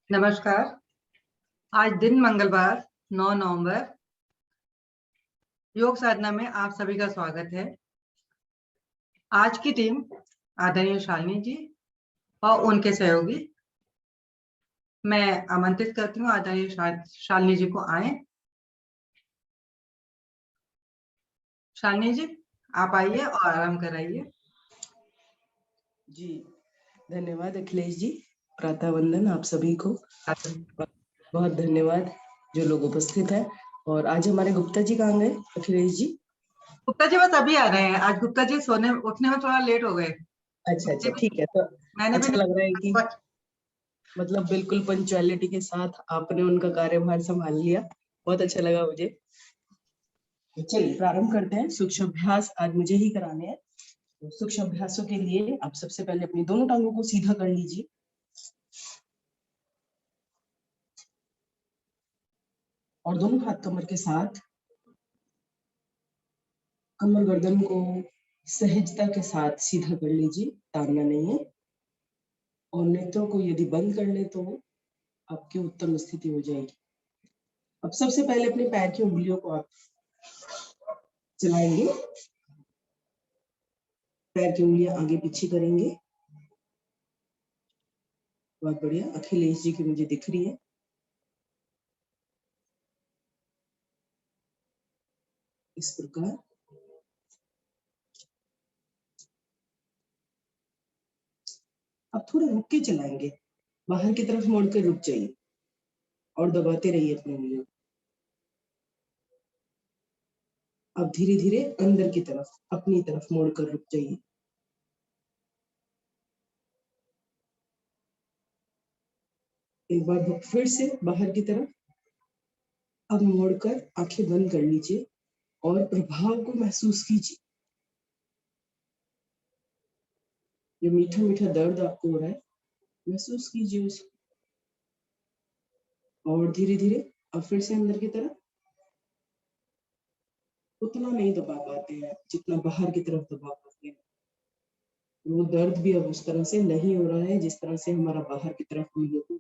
नमस्कार। आज दिन मंगलवार 9 नवंबर योग साधना में आप सभी का स्वागत है। आज की टीम आदरणीय शालिनी जी और उनके सहयोगी, मैं आमंत्रित करती हूँ आदरणीय शालिनी जी को आए। शालिनी जी आप आइए और आराम कराइए। जी धन्यवाद अखिलेश जी। प्रातः वंदन आप सभी को। बहुत धन्यवाद जो लोग उपस्थित हैं। और आज हमारे गुप्ता जी कहाँ गए अखिलेश जी? गुप्ता जी बस अभी आ रहे हैं। आज गुप्ता जी सोने उठने में थोड़ा लेट हो गए। अच्छा ठीक है। तो मैंने अच्छा लग रहा है कि मतलब बिल्कुल पंक्चुअलिटी के साथ आपने उनका कार्यभार संभाल लिया। बहुत अच्छा लगा मुझे। चलिए प्रारंभ करते हैं। सूक्ष्म अभ्यास आज मुझे ही कराने हैं। तो सूक्ष्म अभ्यासों के लिए आप सबसे पहले अपनी दोनों टांगों को सीधा कर लीजिए और दोनों हाथ कमर के साथ कमर गर्दन को सहजता के साथ सीधा कर लीजिए, तानना नहीं है। और नेत्रों को यदि बंद कर ले तो आपकी उत्तम स्थिति हो जाएगी। अब सबसे पहले अपने पैर की उंगलियों को आप चलाएंगे, पैर की उंगलियां आगे पीछे करेंगे। बहुत बढ़िया, अखिलेश जी की मुझे दिख रही है। इस प्रकार अब थोड़ा रुक के चलाएंगे, बाहर की तरफ मोड़ कर रुक जाइए और दबाते रहिए अपनी उंगलियों। अब धीरे धीरे अंदर की तरफ अपनी तरफ मोड़ कर रुक जाइए। एक बार फिर से बाहर की तरफ अब मोड़कर आंखें बंद कर लीजिए और प्रभाव को महसूस कीजिए। जो मीठा मीठा दर्द आपको हो रहा है महसूस कीजिए उसको। और धीरे धीरे अब फिर से अंदर की तरफ। उतना नहीं दबा पाते हैं जितना बाहर की तरफ दबा पाते हैं। वो दर्द भी अब उस तरह से नहीं हो रहा है जिस तरह से हमारा बाहर की तरफ हो रहा है।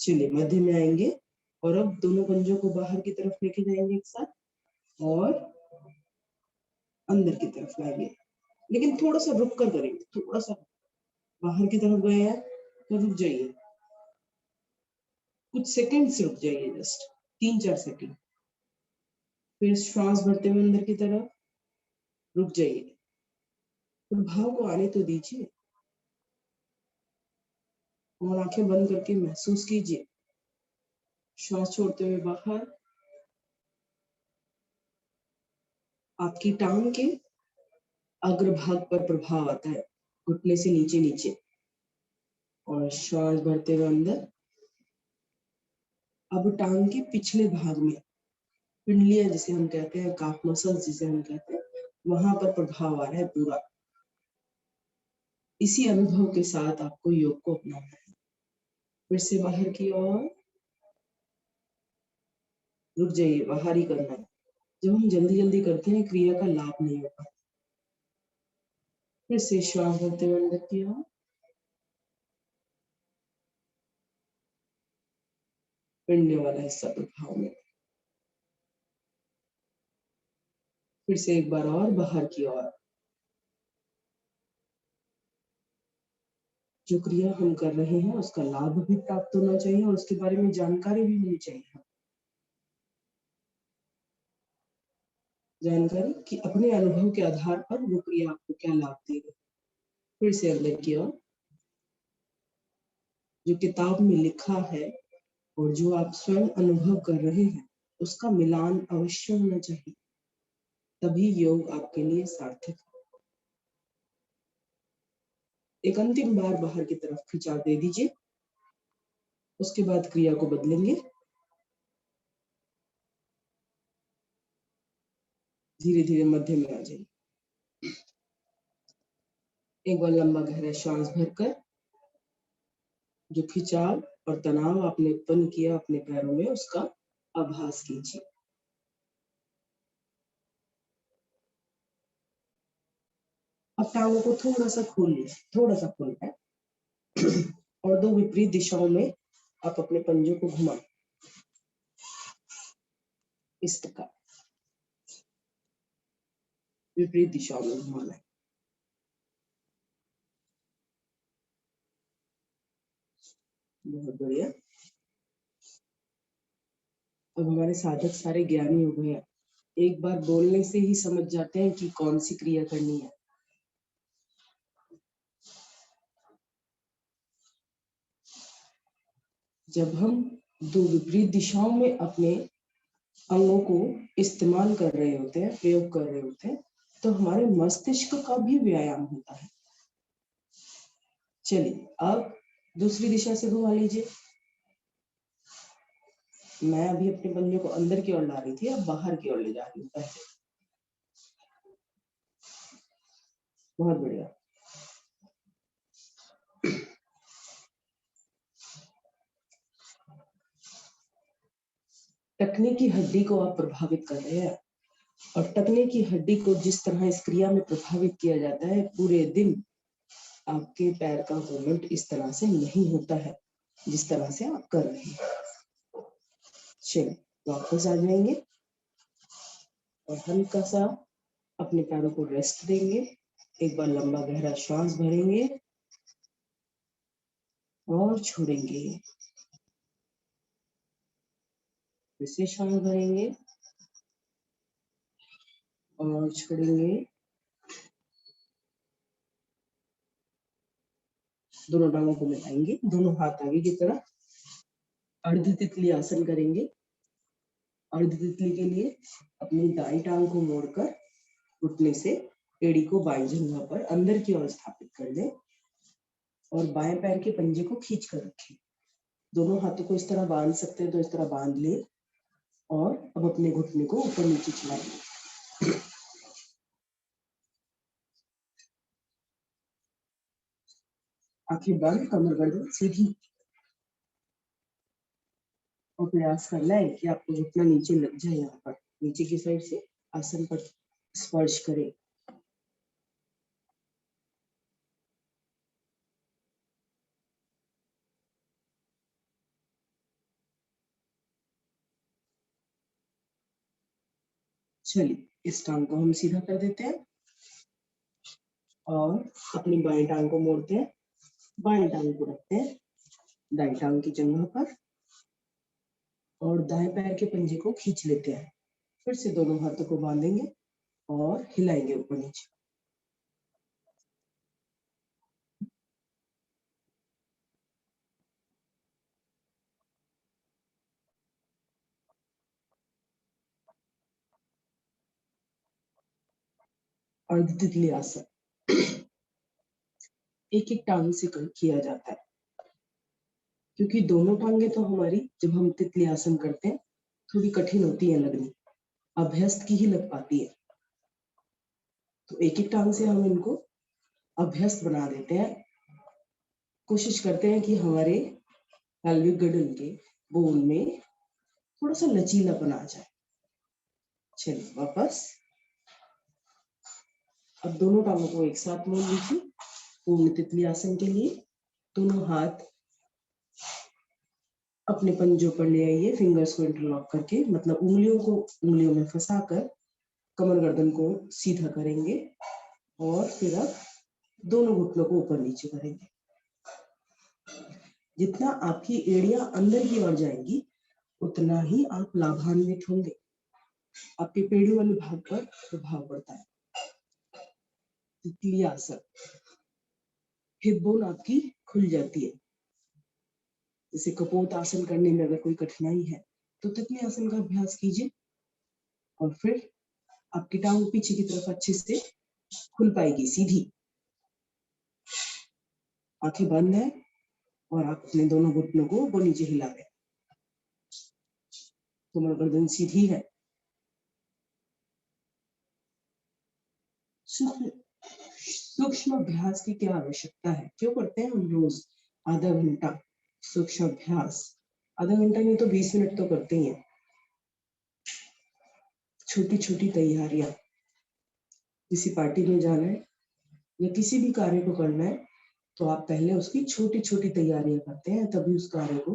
चलिए मध्य में आएंगे और अब दोनों पंजों को बाहर की तरफ लेके जाएंगे एक साथ और अंदर की तरफ लाएंगे, लेकिन थोड़ा सा रुक कर करेंगे। थोड़ा सा बाहर की तरफ गए हैं तो रुक जाइए, कुछ सेकंड से रुक जाइए, जस्ट 3-4 सेकंड। फिर श्वास भरते हुए अंदर की तरफ रुक जाइए, प्रभाव को आने तो दीजिए और आंखें बंद करके महसूस कीजिए। श्वास छोड़ते हुए बाहर आपकी टांग के अग्रभाग पर प्रभाव आता है, घुटने से नीचे नीचे। और श्वास भरते हुए अंदर अब टांग के पिछले भाग में पिंडलियां जिसे हम कहते हैं, काफ मसल्स जिसे हम कहते हैं, वहां पर प्रभाव आ रहा है पूरा। इसी अनुभव के साथ आपको योग को अपनाना है। फिर से बाहर की ओर रुक जाइए, बाहर ही करना है। जब हम जल्दी जल्दी करते हैं क्रिया का लाभ नहीं होता। फिर से श्वास भरते हुए अंदर की ओर, पिंडलियों वाला हिस्सा प्रभाव में। फिर से एक बार और बाहर की ओर। जो क्रिया हम कर रहे हैं उसका लाभ भी प्राप्त होना चाहिए और उसके बारे में जानकारी भी होनी चाहिए। जानकारी कि अपने अनुभव के आधार पर वो क्रिया आपको क्या लाभ देगी। फिर से अंदर की ओर। जो किताब में लिखा है और जो आप स्वयं अनुभव कर रहे हैं उसका मिलान अवश्य होना चाहिए, तभी योग आपके लिए सार्थक है। एक अंतिम बार बाहर की तरफ खिंचाव दे दीजिए, उसके बाद क्रिया को बदलेंगे। धीरे धीरे मध्य में आ जाइए। एक बार लंबा गहरा श्वास भरकर जो खिंचाव और तनाव आपने उत्पन्न किया अपने पैरों में उसका आभास कीजिए। अब टांगों को थोड़ा सा खोल लीजिए, थोड़ा सा खोलना है। और दो विपरीत दिशाओं में आप अपने पंजों को घुमाएं इस प्रकार, विपरीत दिशाओं में घुमाना है। बहुत बढ़िया। अब हमारे साधक सारे ज्ञानी हो गए हैं, एक बार बोलने से ही समझ जाते हैं कि कौन सी क्रिया करनी है। जब हम दो विपरीत दिशाओं में अपने अंगों को इस्तेमाल कर रहे होते हैं, प्रयोग कर रहे होते हैं, तो हमारे मस्तिष्क का भी व्यायाम होता है। चलिए अब दूसरी दिशा से घुमा लीजिए। मैं अभी अपने पंजों को अंदर की ओर ला रही थी, अब बाहर की ओर ले जा रही हूँ पहले। बहुत बढ़िया। टखने की हड्डी को आप प्रभावित कर रहे हैं, और टखने की हड्डी को जिस तरह इस क्रिया में प्रभावित किया जाता है, पूरे दिन आपके पैर का मूवमेंट इस तरह से नहीं होता है जिस तरह से आप कर रहे हैं। चलिए वापस आ जाएंगे और हल्का सा अपने पैरों को रेस्ट देंगे। एक बार लंबा गहरा श्वास भरेंगे और छोड़ेंगे, फिर से श्वास भरेंगे और छोड़ेंगे। दोनों टांगों को मिलाएंगे, दोनों हाथ आगे की तरफ, अर्ध तितली आसन करेंगे। अर्ध तितली के लिए अपनी दाईं टांग को मोड़कर घुटने से एड़ी को बाईं जंघा पर अंदर की ओर स्थापित कर लें और बाएं पैर के पंजे को खींच कर रखें। दोनों हाथों को इस तरह बांध सकते हैं तो इस तरह बांध ले, और अब अपने घुटने को ऊपर नीचे चलाएंगे। आंखें बंद, कमर गर्दन सीधी, और प्रयास करना है कि आपको घुटना नीचे लग जाए, यहाँ पर नीचे की साइड से आसन पर स्पर्श करें। चलिए इस टांग को हम सीधा कर देते हैं और अपनी बाएं टांग को मोड़ते हैं, बाएं टांग को रखते हैं दाएं टांग की जगह पर और दाएं पैर के पंजे को खींच लेते हैं। फिर से दोनों हाथों को बांधेंगे और हिलाएंगे ऊपर नीचे। अर्ध तितली आसन एक एक टांग से किया जाता है, क्योंकि दोनों टांगे तो हमारी जब हम तितली आसन करते हैं थोड़ी कठिन होती है लगनी, अभ्यस्त की ही लग पाती है। तो एक एक टांग से हम इनको अभ्यस्त बना देते हैं। कोशिश करते हैं कि हमारे पैल्विक गर्दन के बोन में थोड़ा सा लचीलापन आ जाए। चलिए वापस, अब दोनों टांगों को एक साथ मोड़ लीजिए पूर्ण तितली आसन के लिए। दोनों हाथ अपने पंजों पर ले आइए, फिंगर्स को इंटरलॉक करके, मतलब उंगलियों को उंगलियों में फंसाकर कमर गर्दन को सीधा करेंगे और फिर अब दोनों घुटनों को ऊपर नीचे करेंगे। जितना आपकी एड़ियां अंदर की ओर जाएंगी उतना ही आप लाभान्वित होंगे, आपके पेड़ी वाले भाग पर प्रभाव पड़ता है। तितली आसन, हिप बोन आपकी खुल जाती है। जैसे कपोत आसन करने में अगर कोई कठिनाई है तो तितली आसन का अभ्यास कीजिए और फिर आपकी टांग पीछे की तरफ अच्छे से खुल पाएगी सीधी। आंखें बंद है और आप अपने दोनों घुटनों को ऊपर नीचे हिला रहे हैं। कमर गर्दन सीधी है। सूक्ष्म अभ्यास की क्या आवश्यकता है, क्यों करते हैं हम रोज आधा घंटा सूक्ष्म अभ्यास? आधा घंटा नहीं तो 20 मिनट तो करते ही हैं। छोटी छोटी तैयारियां, किसी पार्टी में जाना है या किसी भी कार्य को करना है तो आप पहले उसकी छोटी छोटी तैयारियां करते हैं, तभी उस कार्य को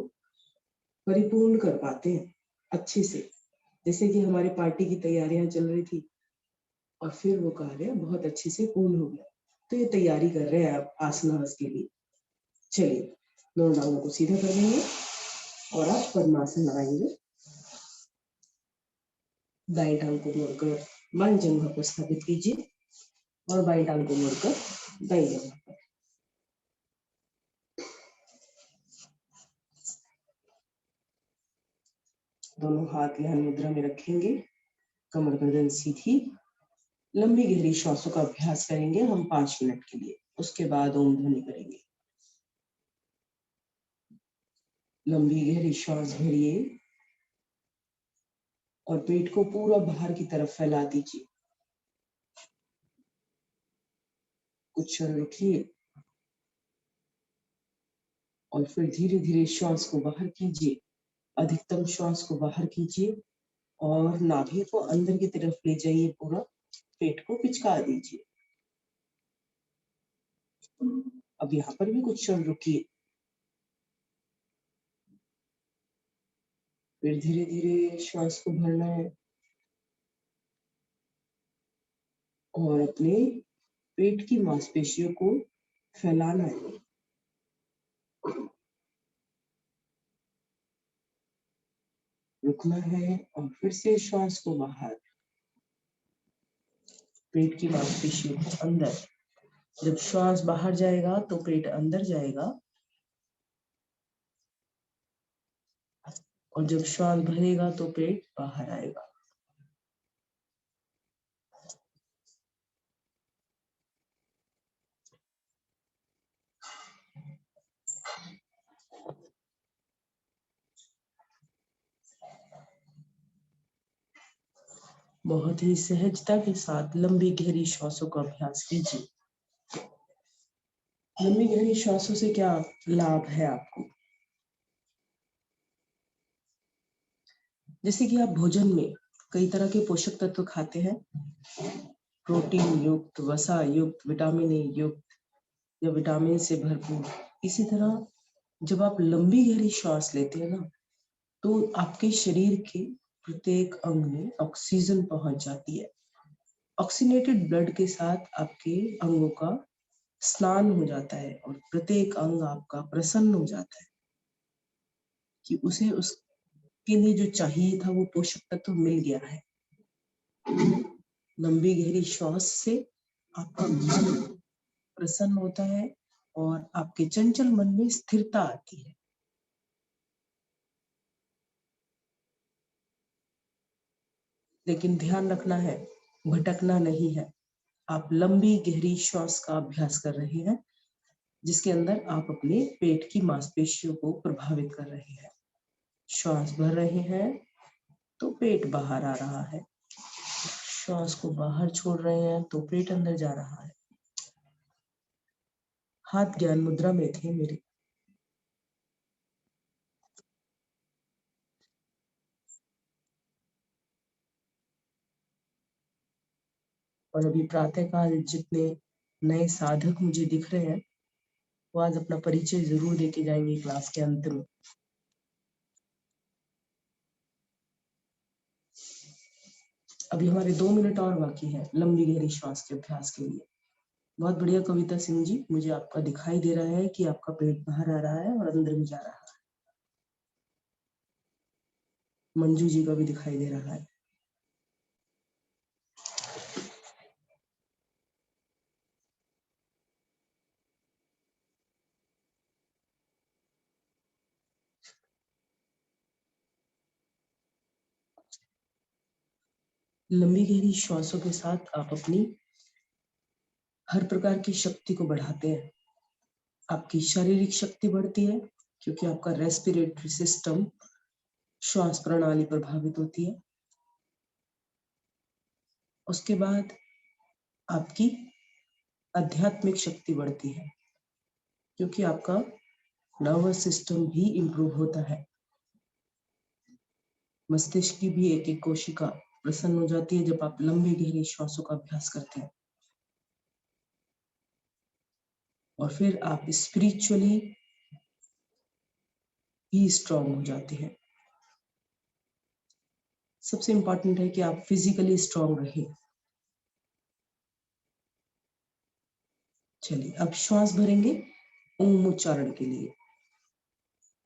परिपूर्ण कर पाते हैं अच्छे से। जैसे कि हमारी पार्टी की तैयारियां चल रही थी और फिर वो कार्य बहुत अच्छे से पूर्ण हो गया। तो ये तैयारी कर रहे हैं आप आसनास के लिए। चलिए, दोनों टांगों को सीधा कर लेंगे और आप पद्मासन लगाएंगे। दाएं टांग को मोड़कर बाएं जंघा पर स्थापित कीजिए और बाएं टांग को मोड़कर दाएं जंघा पर। दोनों हाथ ध्यान मुद्रा में रखेंगे, कमर गर्दन सीधी। लंबी गहरी श्वासों का अभ्यास करेंगे हम 5 मिनट के लिए। उसके बाद ओम ध्वनि करेंगे। लंबी गहरी श्वास भरिए और पेट को पूरा बाहर की तरफ फैला दीजिए। कुछ क्षण रुकिए और फिर धीरे धीरे श्वास को बाहर कीजिए। अधिकतम श्वास को बाहर कीजिए और नाभि को अंदर की तरफ ले जाइए। पूरा पेट को पिचका दीजिए। अब यहाँ पर भी कुछ क्षण रुकिए। फिर धीरे धीरे श्वास को भरना है और अपने पेट की मांसपेशियों को फैलाना है। रुकना है और फिर से श्वास को बाहर। पेट की मांसपेशियों को अंदर। जब श्वास बाहर जाएगा तो पेट अंदर जाएगा और जब श्वास भरेगा तो पेट बाहर आएगा। बहुत ही सहजता के साथ लंबी गहरी श्वासों का अभ्यास कीजिए। लंबी गहरी श्वासों से क्या लाभ है आपको? जैसे कि आप भोजन में कई तरह के पोषक तत्व खाते हैं, प्रोटीन युक्त, वसा युक्त, विटामिन ए युक्त या विटामिन से भरपूर। इसी तरह जब आप लंबी गहरी श्वास लेते हैं ना, तो आपके शरीर के प्रत्येक अंग में ऑक्सीजन पहुंच जाती है। ऑक्सीनेटेड ब्लड के साथ आपके अंगों का स्नान हो जाता है और प्रत्येक अंग आपका प्रसन्न हो जाता है कि उसे उसके लिए जो चाहिए था वो पोषक तत्व मिल गया है। लंबी गहरी श्वास से आपका मन प्रसन्न होता है और आपके चंचल मन में स्थिरता आती है। लेकिन ध्यान रखना है, भटकना नहीं है। आप लंबी गहरी श्वास का अभ्यास कर रहे हैं जिसके अंदर आप अपने पेट की मांसपेशियों को प्रभावित कर रहे हैं। श्वास भर रहे हैं तो पेट बाहर आ रहा है, श्वास को बाहर छोड़ रहे हैं तो पेट अंदर जा रहा है। हाथ ज्ञान मुद्रा में थे मेरे। और अभी प्रातःकाल जितने नए साधक मुझे दिख रहे हैं वो आज अपना परिचय जरूर देके जाएंगे क्लास के अंत में। अभी हमारे 2 मिनट और बाकी है लंबी गहरी श्वास के अभ्यास के लिए। बहुत बढ़िया कविता सिंह जी, मुझे आपका दिखाई दे रहा है कि आपका पेट बाहर आ रहा है और अंदर भी जा रहा है। मंजू जी का भी दिखाई दे रहा है। लंबी गहरी श्वासों के साथ आप अपनी हर प्रकार की शक्ति को बढ़ाते हैं। आपकी शारीरिक शक्ति बढ़ती है क्योंकि आपका रेस्पिरेटरी सिस्टम, श्वास प्रणाली प्रभावित होती है। उसके बाद आपकी आध्यात्मिक शक्ति बढ़ती है क्योंकि आपका नर्वस सिस्टम भी इंप्रूव होता है। मस्तिष्क की भी एक एक कोशिका प्रसन्न हो जाती है जब आप लंबी गहरी श्वासों का अभ्यास करते हैं। और फिर आप स्पिरिचुअली ही स्ट्रांग हो जाते हैं। सबसे इंपॉर्टेंट है कि आप फिजिकली स्ट्रांग रहें। चलिए अब श्वास भरेंगे ओम उच्चारण के लिए।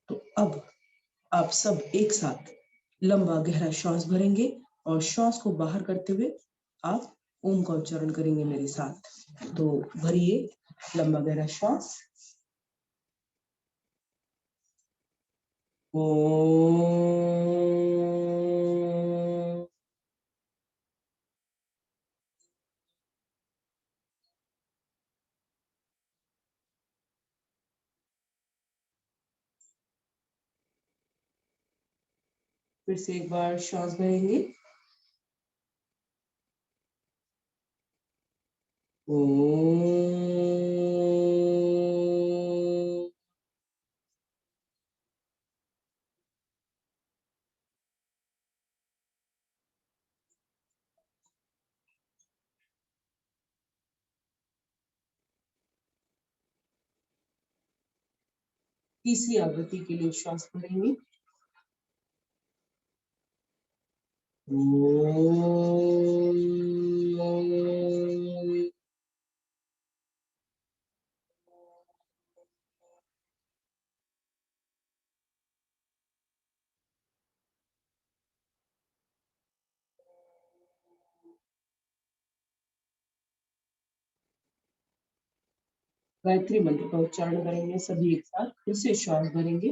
तो अब आप सब एक साथ लंबा गहरा श्वास भरेंगे और श्वास को बाहर करते हुए आप ओम का उच्चारण करेंगे मेरे साथ। तो भरिए लंबा गहरा श्वास। ओम। फिर से एक बार श्वास भरेंगे। ओम। तीसरी आवृत्ति के लिए श्वास भरेंगे। ओम। गायत्री मंत्र का उच्चारण करेंगे सभी एक साथ। फिर से श्वास भरेंगे।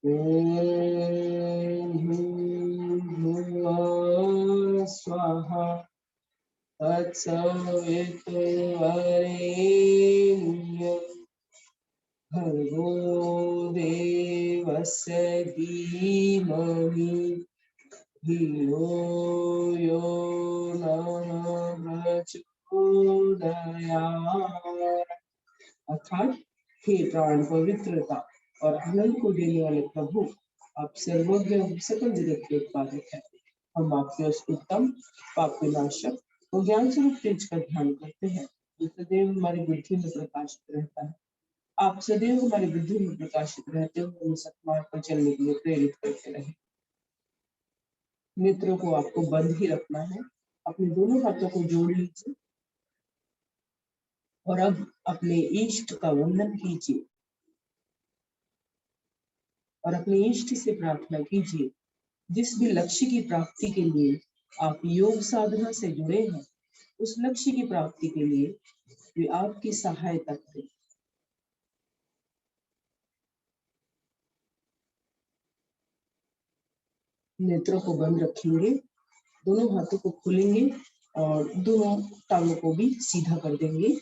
ओम भूर्भुवः स्वाहा तत्सवितुर्वरेण्यं भर्गो देवस्य धीमहि धियो यो नः प्रचोदयात्। अर्थात हे प्राण पवित्रता और आनंद को देने वाले प्रभु, आप सर्वज्ञ सकल जगत के उत्पादक हैं। हम आपके उस उत्तम पाप विनाशक और ज्ञान स्वरूप तेज का ध्यान करते हैं जो सदैव हमारी बुद्धि में प्रकाशित रहता है। आप सदैव हमारी बुद्धि में प्रकाशित रहते हुए हमें सत्मार्ग पर चलने के लिए प्रेरित करते रहे। नेत्रों को आपको बंद ही रखना है। अपने दोनों हाथों को जोड़ लीजिए और अब अपने इष्ट का वंदन कीजिए और अपने इष्ट से प्रार्थना कीजिए जिस भी लक्ष्य की प्राप्ति के लिए आप योग साधना से जुड़े हैं, उस लक्ष्य की प्राप्ति के लिए वे आपकी सहायता करें। नेत्रों को बंद रखेंगे, दोनों हाथों को खोलेंगे और दोनों टांगों को भी सीधा कर देंगे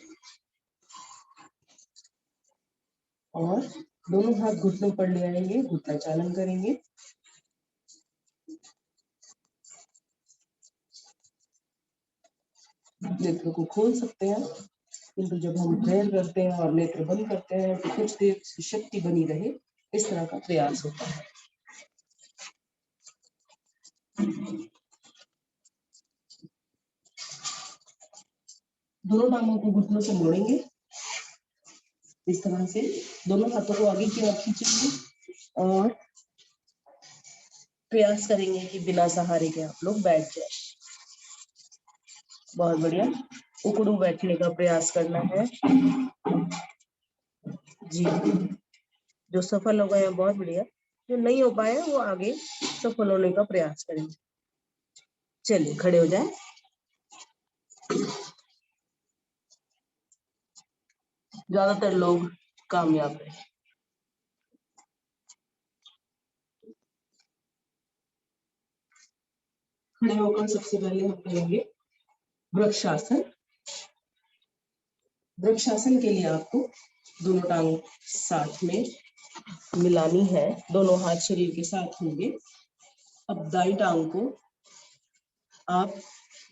और दोनों हाथ घुटनों पर ले आएंगे, घुटना चालन करेंगे। नेत्रों को खोल सकते हैं, किंतु जब हम प्रेयर करते हैं और नेत्र बंद करते हैं तो कुछ देर शक्ति बनी रहे, इस तरह का प्रयास होता है। दोनों टांगों को घुटनों से मोड़ेंगे, इस तरह से दोनों हाथों को आगे की ओर खींचेंगे और प्रयास करेंगे कि बिना सहारे के आप लोग बैठ जाए। बहुत बढ़िया। उकड़ू बैठने का प्रयास करना है जी। जो सफल हो गए हैं बहुत बढ़िया, जो नहीं हो पाए वो आगे सफल होने का प्रयास करेंगे। चलिए खड़े हो जाए। ज्यादातर लोग कामयाब रहे। खड़े होकर सबसे पहले हम करेंगे वृक्षासन। वृक्षासन के लिए आपको दोनों टांग साथ में मिलानी है, दोनों हाथ शरीर के साथ होंगे। अब दाई टांग को आप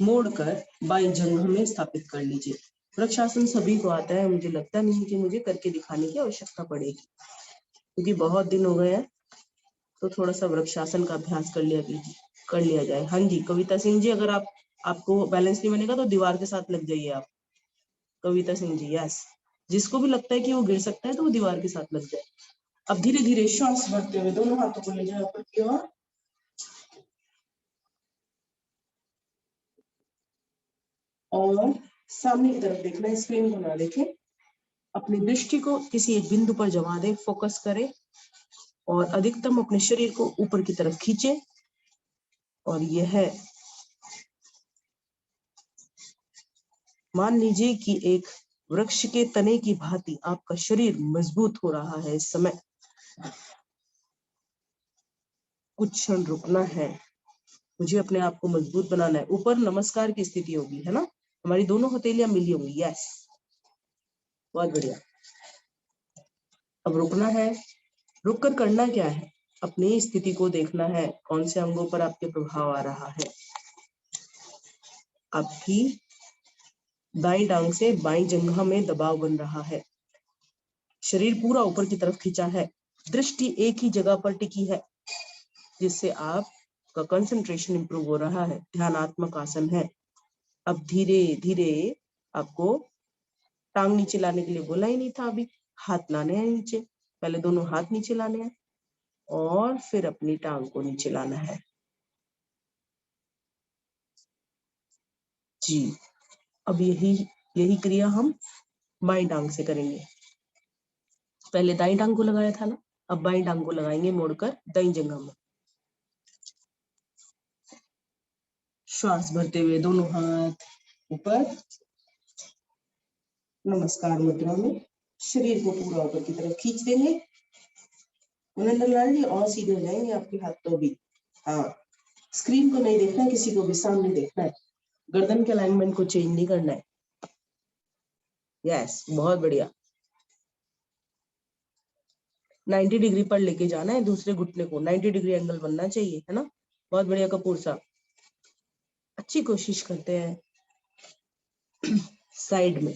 मोड़कर बाई जंघ में स्थापित कर लीजिए। वृक्षासन सभी को आता है, मुझे लगता नहीं कि मुझे करके दिखाने की आवश्यकता पड़ेगी क्योंकि बहुत दिन हो गए हैं, तो थोड़ा सा वृक्षासन का अभ्यास कर लिया जाए। हाँ जी, कविता सिंह जी, अगर आपको बैलेंस नहीं बनेगा तो दीवार के साथ लग जाइए आप। कविता सिंह जी, यस। जिसको भी लगता है कि वो गिर सकता है तो वो दीवार के साथ लग जाए। अब धीरे धीरे श्वास भरते हुए दोनों हाथों को ले जाए ऊपर की ओर, और सामने की तरफ देखना है, स्क्रीन को ना देखें। अपनी दृष्टि को किसी एक बिंदु पर जमा दे, फोकस करें और अधिकतम अपने शरीर को ऊपर की तरफ खींचे। और यह है, मान लीजिए कि एक वृक्ष के तने की भांति आपका शरीर मजबूत हो रहा है इस समय। कुछ क्षण रुकना है, मुझे अपने आप को मजबूत बनाना है। ऊपर नमस्कार की स्थिति होगी, है ना, हमारी दोनों हथेलियां मिली होंगी, यस, बहुत बढ़िया। अब रुकना है। रुक कर करना क्या है, अपनी स्थिति को देखना है, कौन से अंगों पर आपके प्रभाव आ रहा है। आपकी दाईं टांग से बाईं जंघा में दबाव बन रहा है, शरीर पूरा ऊपर की तरफ खींचा है, दृष्टि एक ही जगह पर टिकी है, जिससे आपका कंसंट्रेशन इंप्रूव हो रहा है। ध्यानात्मक आसन है। अब धीरे धीरे आपको टांग नीचे लाने के लिए बोला ही नहीं था, अभी हाथ लाने हैं नीचे। पहले दोनों हाथ नीचे लाने हैं और फिर अपनी टांग को नीचे लाना है। जी, अब यही क्रिया हम बाईं टांग से करेंगे। पहले दाईं टांग को लगाया था ना, अब बाईं टांग को लगाएंगे मोड़कर दाईं जंघा में। श्वास भरते हुए दोनों हाथ ऊपर, नमस्कार मुद्रा में शरीर को पूरा ऊपर की तरफ खींच देंगे। जी और सीधे हो जाएंगे आपके हाथ तो भी। हाँ, स्क्रीन को नहीं देखना, किसी को भी सामने देखना है। गर्दन के अलाइनमेंट को चेंज नहीं करना है। यस, बहुत बढ़िया। 90 डिग्री पर लेके जाना है दूसरे घुटने को, 90 डिग्री एंगल बनना चाहिए, है ना। बहुत बढ़िया कपूर साहब, अच्छी कोशिश करते हैं। साइड में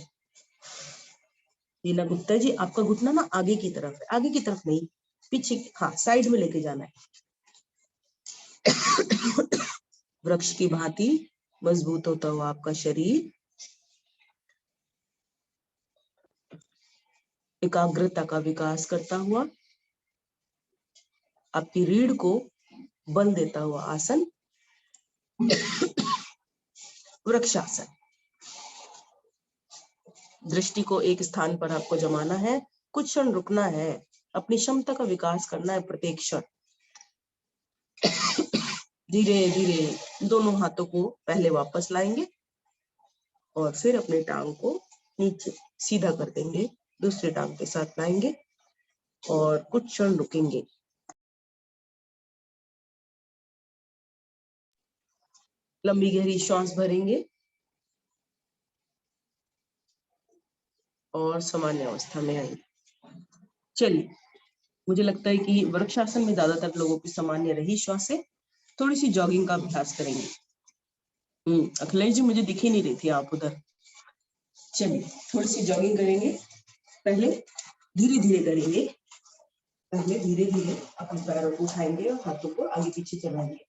लीला गुप्ता जी, आपका घुटना ना आगे की तरफ है, आगे की तरफ नहीं, पीछे, हाँ, साइड में लेके जाना है। वृक्ष की भांति मजबूत होता हुआ आपका शरीर, एकाग्रता का विकास करता हुआ, आपकी रीढ़ को बल देता हुआ आसन, वृक्षासन। दृष्टि को एक स्थान पर आपको जमाना है, कुछ क्षण रुकना है, अपनी क्षमता का विकास करना है प्रत्येक क्षण। धीरे धीरे दोनों हाथों को पहले वापस लाएंगे और फिर अपने टांग को नीचे सीधा कर देंगे, दूसरे टांग के साथ लाएंगे और कुछ क्षण रुकेंगे। लंबी गहरी श्वास भरेंगे और सामान्य अवस्था में आएंगे। चलिए, मुझे लगता है कि वृक्षासन में ज्यादातर लोगों की सामान्य रही श्वास है। थोड़ी सी जॉगिंग का अभ्यास करेंगे। अखिलेश जी, मुझे दिख ही नहीं रही थी आप उधर। चलिए, थोड़ी सी जॉगिंग करेंगे। पहले धीरे धीरे करेंगे, पहले धीरे धीरे अपने पैरों को उठाएंगे और हाथों को आगे पीछे चलाएंगे।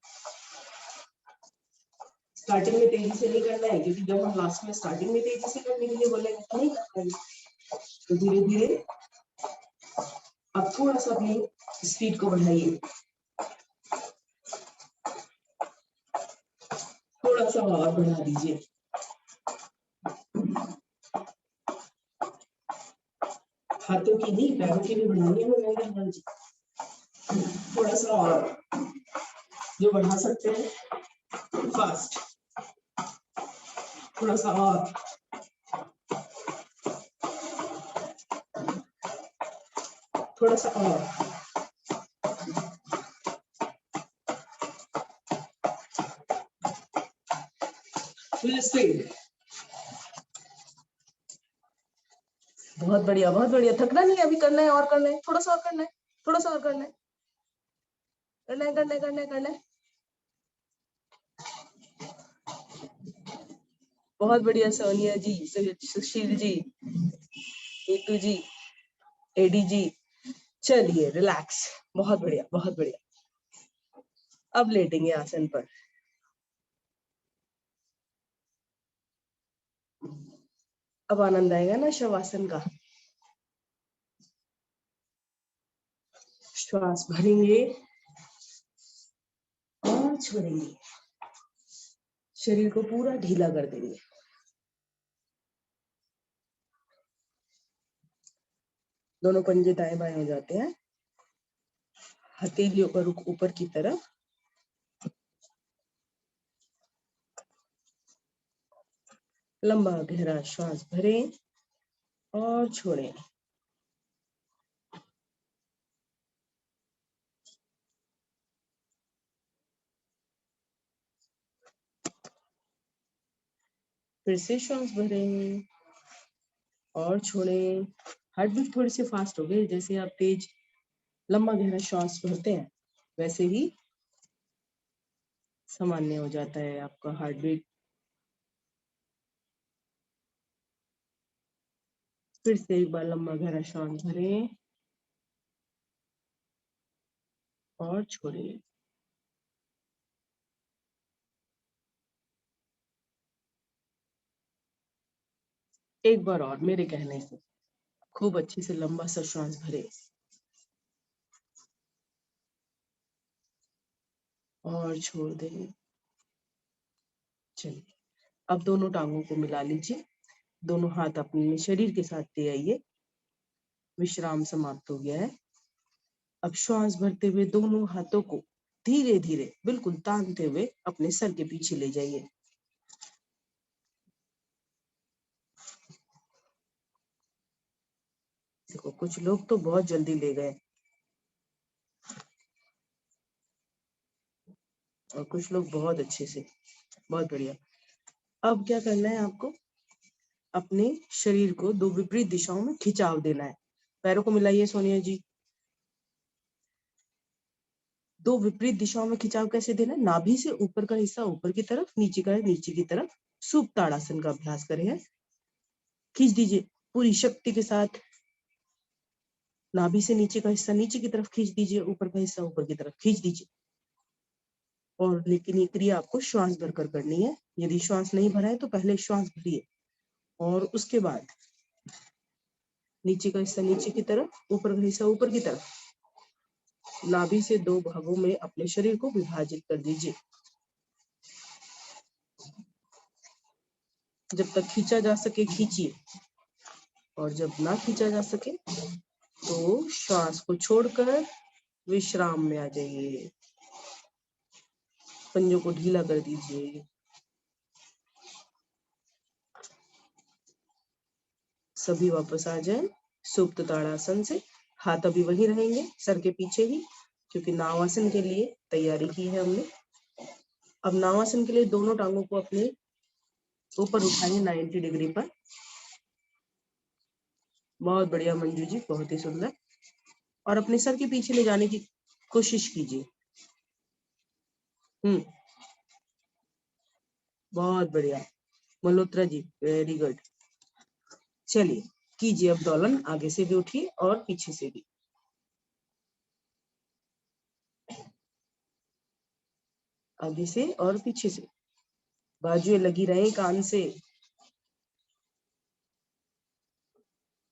स्टार्टिंग में तेजी से नहीं करना है, क्योंकि जब हम लास्ट में स्टार्टिंग में तेजी से करने के लिए बोलेंगे तो नहीं कर पाएंगे। तो धीरे धीरे आप थोड़ा सा अपनी स्पीड को बढ़ाइए, थोड़ा सा और बढ़ा दीजिए। हाथों की नहीं, पैरों की भी बढ़ानी है जी। थोड़ा सा और जो बढ़ा सकते हैं, फास्ट, थोड़ा सा और, थोड़ा सा और, फुल स्पीड। बहुत बढ़िया, बहुत बढ़िया। थकना नहीं है, अभी करना है और करना है, थोड़ा सा और करना है, थोड़ा सा और करना है, करना है, करना है, करना है, करना है। बहुत बढ़िया सोनिया जी, सुशील जी, नीतू जी, एडी जी। चलिए, रिलैक्स, बहुत बढ़िया, बहुत बढ़िया। अब लेटेंगे आसन पर। अब आनंद आएगा ना शवासन का। श्वास भरेंगे और छोड़ेंगे, शरीर को पूरा ढीला कर देंगे। दोनों पंजे दाएं बाएं हो जाते हैं, हथेलियों का रुख ऊपर की तरफ। लंबा गहरा श्वास भरें और छोड़ें। फिर से श्वास भरें और छोड़ें। हार्ट बीट थोड़ी सी फास्ट हो गई, जैसे आप तेज लंबा गहरा श्वास भरते हैं वैसे ही सामान्य हो जाता है आपका हार्ट बीट। फिर से एक बार लंबा गहरा श्वास भरें और छोड़ें। एक बार और मेरे कहने से खूब अच्छे से लंबा सा श्वास भरे और छोड़ दें। चलिए, अब दोनों टांगों को मिला लीजिए, दोनों हाथ अपने शरीर के साथ ले आइए। विश्राम समाप्त हो गया है। अब श्वास भरते हुए दोनों हाथों को धीरे धीरे बिल्कुल तानते हुए अपने सर के पीछे ले जाइए। देखो, कुछ लोग तो बहुत जल्दी ले गए और कुछ लोग बहुत अच्छे से। बहुत बढ़िया। अब क्या करना है आपको, अपने शरीर को दो विपरीत दिशाओं में खिंचाव देना है। पैरों को मिलाइए सोनिया जी। दो विपरीत दिशाओं में खिंचाव कैसे देना है, नाभि से ऊपर का हिस्सा ऊपर की तरफ, नीचे का नीचे की तरफ। सुप्त ताड़ासन का अभ्यास करें। खींच दीजिए पूरी शक्ति के साथ। नाभि से नीचे का हिस्सा नीचे की तरफ खींच दीजिए, ऊपर का हिस्सा ऊपर की तरफ खींच दीजिए। और लेकिन ये क्रिया आपको श्वास भरकर करनी है। यदि श्वास नहीं भरा है तो पहले श्वास भरिए और उसके बाद नीचे का हिस्सा नीचे की तरफ, ऊपर का हिस्सा ऊपर की तरफ। नाभि से दो भागों में अपने शरीर को विभाजित कर दीजिए। जब तक खींचा जा सके खींचिए, और जब ना खींचा जा सके तो श्वास को छोड़कर विश्राम में आ जाइए। पंजों को ढीला कर दीजिए। सभी वापस आ जाए सुप्त ताड़ासन से। हाथ अभी वही रहेंगे सर के पीछे ही, क्योंकि नावासन के लिए तैयारी की है हमने। अब नावासन के लिए दोनों टांगों को अपने ऊपर उठाइए 90 डिग्री पर। बहुत बढ़िया मंजू जी, बहुत ही सुंदर। और अपने सर के पीछे ले जाने की कोशिश कीजिए। बहुत बढ़िया मल्होत्रा जी, वेरी गुड। चलिए कीजिए अब दोलन, आगे से भी उठिए और पीछे से भी। आगे से और पीछे से, बाजुएं लगी रहे कान से।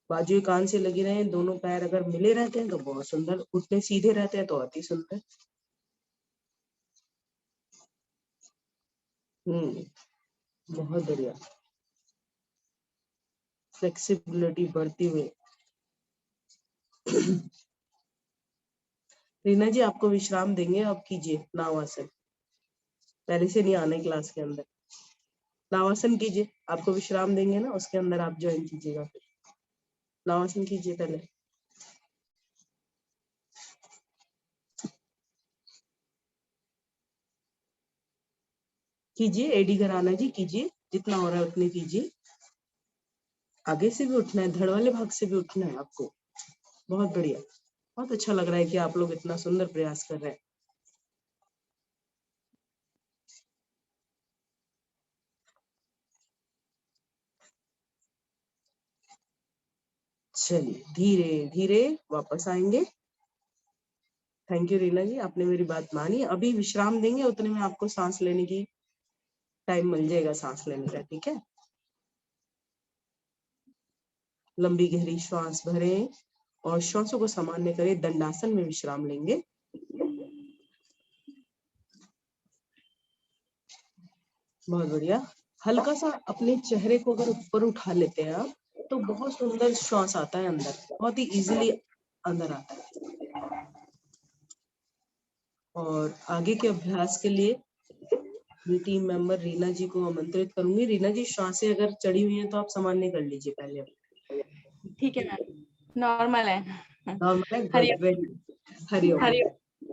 बाजुएं कान से लगी रहे। दोनों पैर अगर मिले रहते हैं तो बहुत सुंदर, घुटने सीधे रहते हैं तो अति सुंदर। बहुत बढ़िया। फ्लेक्सिबिलिटी बढ़ती हुई। रीना जी आपको विश्राम देंगे, अब कीजिए नावासन। पहले से नहीं आने क्लास के अंदर। नावासन कीजिए, आपको विश्राम देंगे ना, उसके अंदर आप ज्वाइन कीजिएगा। फिर नावासन कीजिए पहले। कीजिए एडी घराना जी, कीजिए जितना हो रहा है उतने कीजिए। आगे से भी उठना है, धड़ वाले भाग से भी उठना है आपको। बहुत बढ़िया, बहुत अच्छा लग रहा है कि आप लोग इतना सुंदर प्रयास कर रहे हैं। चलिए धीरे धीरे वापस आएंगे। थैंक यू रीना जी, आपने मेरी बात मानी। अभी विश्राम देंगे, उतने में आपको सांस लेने की टाइम मिल जाएगा, सांस लेने का। ठीक है, लंबी गहरी श्वास भरें और श्वासों को सामान्य करें। दंडासन में विश्राम लेंगे। बहुत बढ़िया। हल्का सा अपने चेहरे को अगर ऊपर उठा लेते हैं आप, तो बहुत सुंदर श्वास आता है अंदर, बहुत ही इजीली अंदर आता है। और आगे के अभ्यास के लिए मेरी टीम मेंबर रीना जी को आमंत्रित करूंगी। रीना जी, श्वासें अगर चढ़ी हुई हैं तो आप सामान्य कर लीजिए पहले। ठीक है मैम, नॉर्मल है। नॉर्मल है। हरिओम। हरिओम।